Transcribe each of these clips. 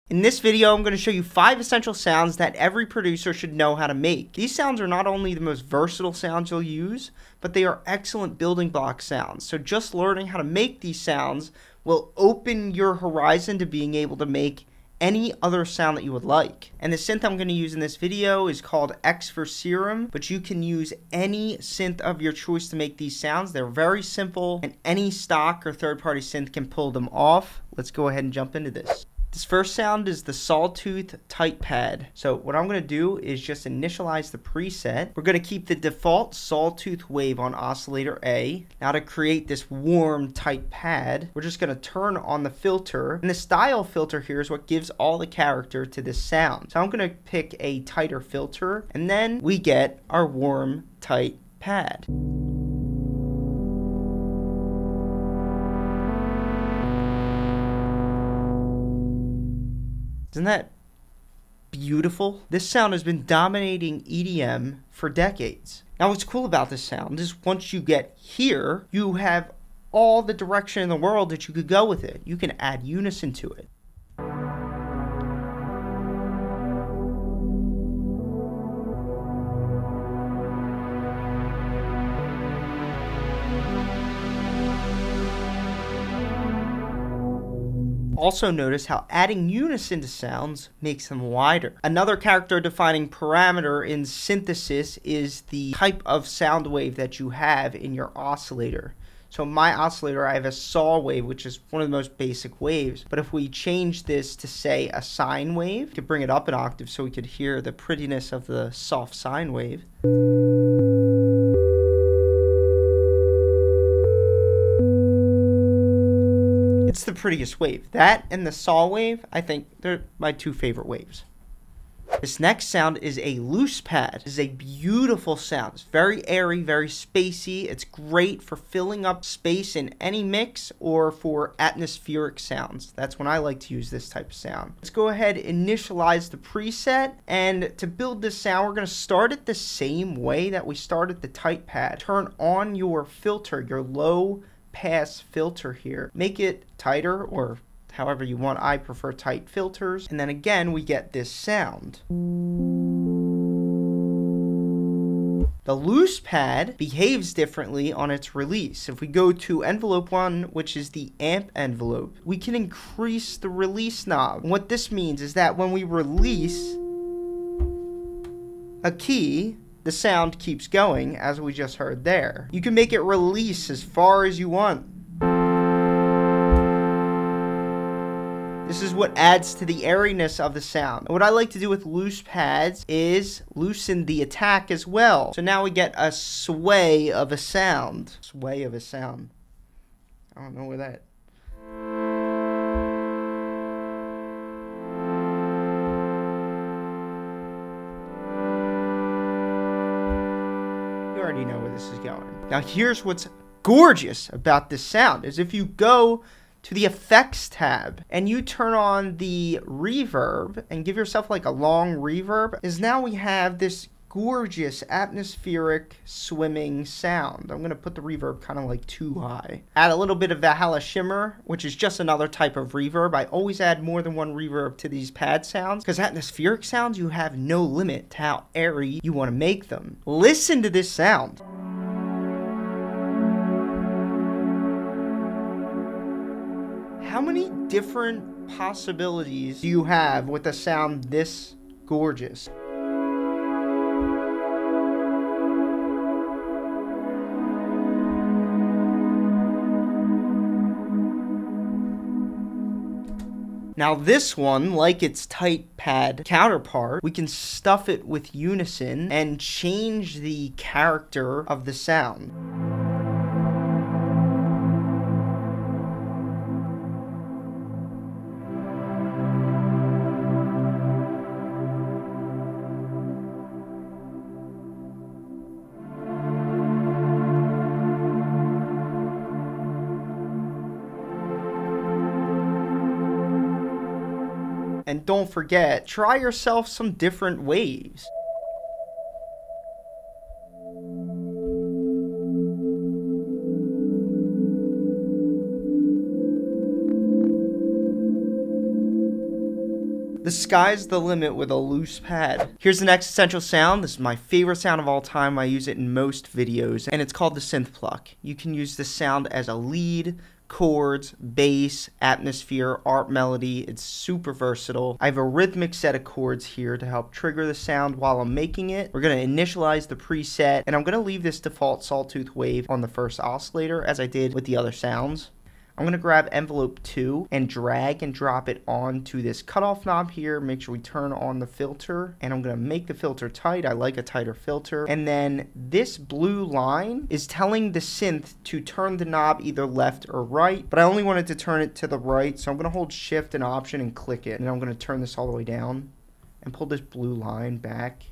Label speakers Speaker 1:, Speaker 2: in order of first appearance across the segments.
Speaker 1: In this video, I'm going to show you 5 essential sounds that every producer should know how to make. These sounds are not only the most versatile sounds you'll use, but they are excellent building block sounds. So just learning how to make these sounds will open your horizon to being able to make any other sound that you would like. And the synth I'm going to use in this video is called XFER Serum, but you can use any synth of your choice to make these sounds. They're very simple, and any stock or third-party synth can pull them off. Let's go ahead and jump into this. This first sound is the Sawtooth Tight Pad. So what I'm going to do is just initialize the preset. We're going to keep the default sawtooth wave on oscillator A. Now to create this warm tight pad, we're just going to turn on the filter. And the style filter here is what gives all the character to this sound. So I'm going to pick a tighter filter, and then we get our warm tight pad. Isn't that beautiful? This sound has been dominating EDM for decades. Now what's cool about this sound is once you get here, you have all the direction in the world that you could go with it. You can add unison to it. Also notice how adding unison to sounds makes them wider. Another character-defining parameter in synthesis is the type of sound wave that you have in your oscillator. So in my oscillator, I have a saw wave, which is one of the most basic waves. But if we change this to, say, a sine wave, we could bring it up an octave so we could hear the prettiness of the soft sine wave. It's the prettiest wave. That and the saw wave, I think they're my 2 favorite waves. This next sound is a loose pad. This is a beautiful sound. It's very airy, very spacey. It's great for filling up space in any mix or for atmospheric sounds. That's when I like to use this type of sound. Let's go ahead and initialize the preset. And to build this sound, we're going to start it the same way that we started the tight pad. Turn on your filter, your low pass filter here. Make it tighter or however you want. I prefer tight filters. And then again, we get this sound. The loose pad behaves differently on its release. If we go to envelope 1, which is the amp envelope, we can increase the release knob. And what this means is that when we release a key, the sound keeps going, as we just heard there. You can make it release as far as you want. This is what adds to the airiness of the sound. And what I like to do with loose pads is loosen the attack as well. So now we get a sway of a sound. Sway of a sound. I don't know where that... already know where this is going. Now here's what's gorgeous about this sound is if you go to the effects tab and you turn on the reverb and give yourself like a long reverb, is now we have this gorgeous atmospheric swimming sound. I'm going to put the reverb kind of like too high. Add a little bit of Valhalla Shimmer, which is just another type of reverb. I always add more than one reverb to these pad sounds because atmospheric sounds, you have no limit to how airy you want to make them. Listen to this sound. How many different possibilities do you have with a sound this gorgeous? Now this one, like its tight pad counterpart, we can stuff it with unison and change the character of the sound. And don't forget, try yourself some different waves. The sky's the limit with a loose pad. Here's the next essential sound. This is my favorite sound of all time. I use it in most videos, and it's called the Synth Pluck. You can use this sound as a lead, chords, bass, atmosphere, art melody. It's super versatile. I have a rhythmic set of chords here to help trigger the sound while I'm making it. We're going to initialize the preset, and I'm going to leave this default sawtooth wave on the first oscillator as I did with the other sounds. I'm going to grab envelope 2 and drag and drop it onto this cutoff knob here. Make sure we turn on the filter, and I'm going to make the filter tight. I like a tighter filter. And then this blue line is telling the synth to turn the knob either left or right, but I only wanted to turn it to the right, so I'm going to hold shift and option and click it. And then I'm going to turn this all the way down and pull this blue line back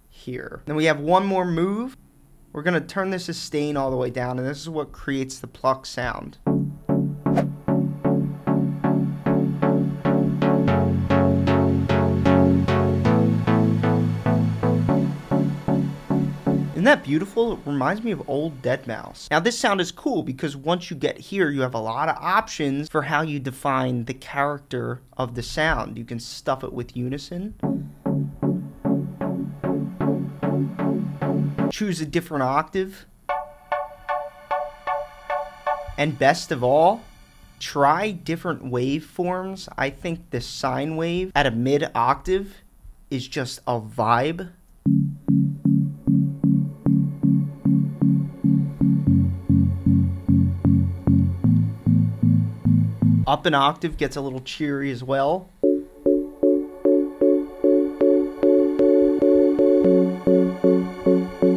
Speaker 1: here. Then we have one more move. We're going to turn the sustain all the way down, and this is what creates the pluck sound. Isn't that beautiful? It reminds me of old deadmau5. Now this sound is cool because once you get here, you have a lot of options for how you define the character of the sound. You can stuff it with unison. Choose a different octave. And best of all, try different waveforms. I think the sine wave at a mid octave is just a vibe. Up an octave gets a little cheery as well.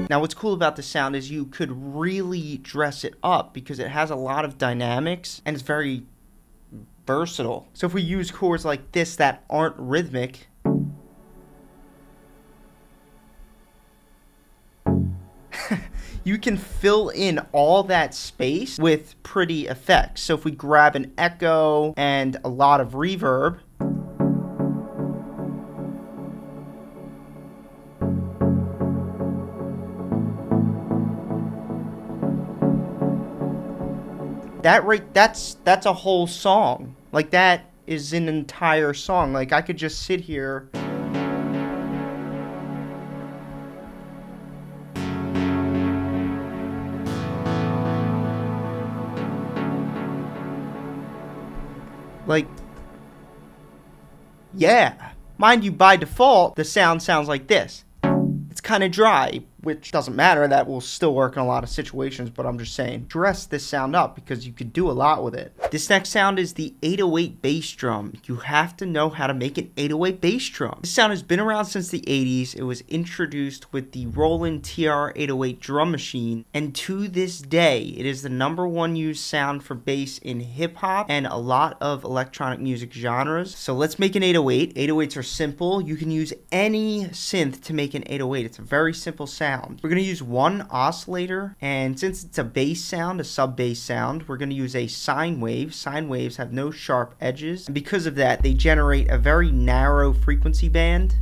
Speaker 1: Now what's cool about the sound is you could really dress it up because it has a lot of dynamics and it's very versatile. So if we use chords like this that aren't rhythmic, you can fill in all that space with pretty effects. So if we grab an echo and a lot of reverb, that's a whole song. Like that is an entire song. Like I could just sit here like, yeah. Mind you, by default, the sound sounds like this. It's kind of dry, which doesn't matter. That will still work in a lot of situations, but I'm just saying, dress this sound up because you could do a lot with it. This next sound is the 808 bass drum. You have to know how to make an 808 bass drum. This sound has been around since the 80s. It was introduced with the Roland TR-808 drum machine, and to this day, it is the #1 used sound for bass in hip-hop and a lot of electronic music genres. So let's make an 808. 808s are simple. You can use any synth to make an 808. It's a very simple sound. We're going to use one oscillator, and since it's a bass sound, a sub-bass sound, we're going to use a sine wave. Sine waves have no sharp edges, and because of that, they generate a very narrow frequency band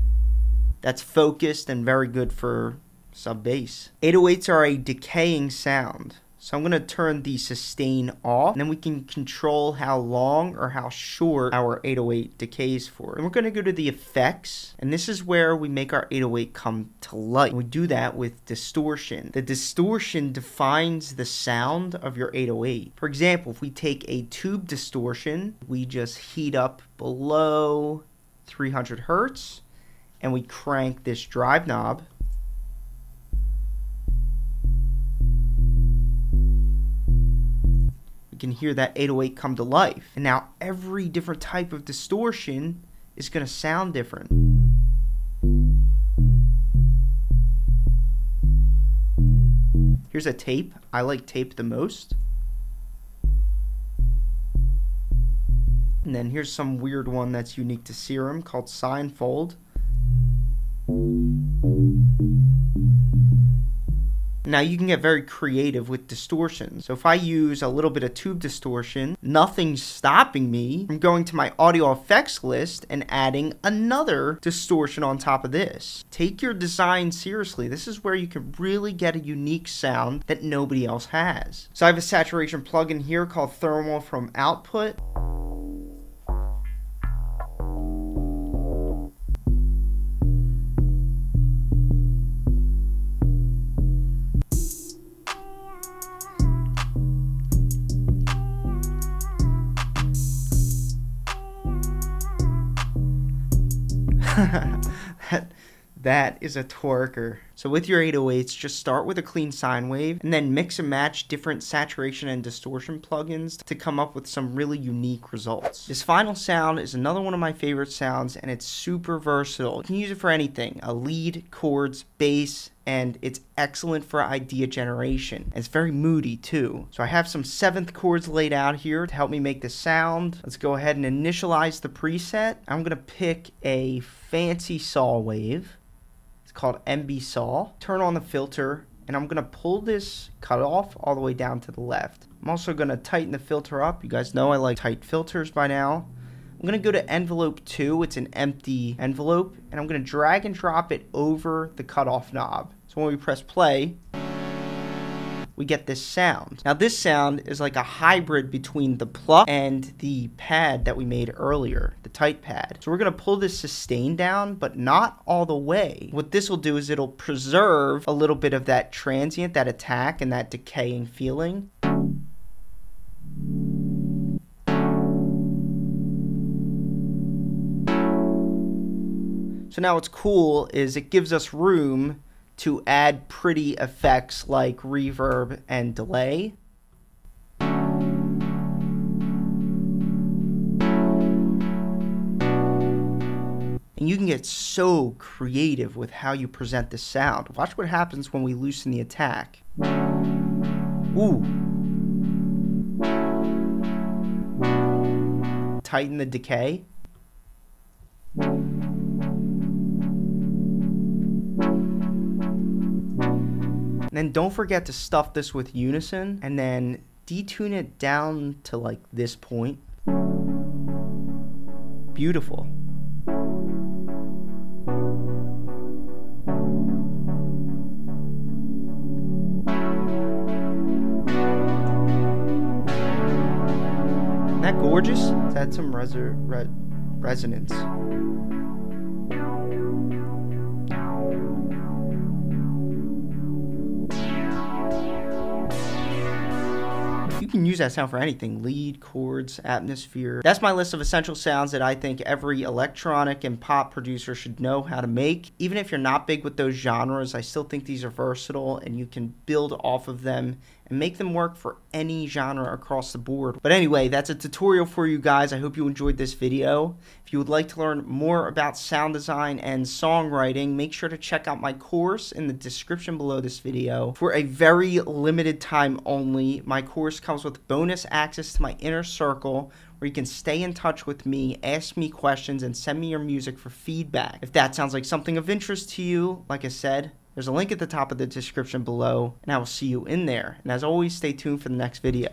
Speaker 1: that's focused and very good for sub-bass. 808s are a decaying sound. So I'm going to turn the sustain off, and then we can control how long or how short our 808 decays for. And we're going to go to the effects, and this is where we make our 808 come to life. And we do that with distortion. The distortion defines the sound of your 808. For example, if we take a tube distortion, we just heat up below 300 hertz, and we crank this drive knob. Can hear that 808 come to life. And now every different type of distortion is going to sound different. Here's a tape. I like tape the most. And then here's some weird one that's unique to Serum called Sinefold. Now you can get very creative with distortion. So if I use a little bit of tube distortion, nothing's stopping me from going to my audio effects list and adding another distortion on top of this. Take your design seriously. This is where you can really get a unique sound that nobody else has. So I have a saturation plugin here called Thermal from Output. That is a twerker. So with your 808s, just start with a clean sine wave and then mix and match different saturation and distortion plugins to come up with some really unique results. This final sound is another one of my favorite sounds, and it's super versatile. You can use it for anything, a lead, chords, bass, and it's excellent for idea generation. And it's very moody too. So I have some 7th chords laid out here to help me make the sound. Let's go ahead and initialize the preset. I'm gonna pick a fancy saw wave. It's called MB Saw. Turn on the filter, and I'm gonna pull this cutoff all the way down to the left. I'm also gonna tighten the filter up. You guys know I like tight filters by now. I'm gonna go to envelope 2. It's an empty envelope, and I'm gonna drag and drop it over the cutoff knob. So when we press play, we get this sound. Now this sound is like a hybrid between the Pluck and the pad that we made earlier, the tight pad. So we're gonna pull this sustain down, but not all the way. What this will do is it'll preserve a little bit of that transient, that attack, and that decaying feeling. So now what's cool is it gives us room to add pretty effects like reverb and delay. And you can get so creative with how you present the sound. Watch what happens when we loosen the attack. Ooh. Tighten the decay. And then don't forget to stuff this with unison and then detune it down to like this point. Beautiful. Isn't that gorgeous? Let's add some resonance. You can use that sound for anything, lead, chords, atmosphere. That's my list of essential sounds that I think every electronic and pop producer should know how to make. Even if you're not big with those genres, I still think these are versatile and you can build off of them and make them work for any genre across the board. But anyway, that's a tutorial for you guys. I hope you enjoyed this video. If you would like to learn more about sound design and songwriting, make sure to check out my course in the description below this video. For a very limited time only, my course comes with bonus access to my inner circle where you can stay in touch with me, ask me questions, and send me your music for feedback. If that sounds like something of interest to you, like I said, there's a link at the top of the description below, and I will see you in there. And as always, stay tuned for the next video.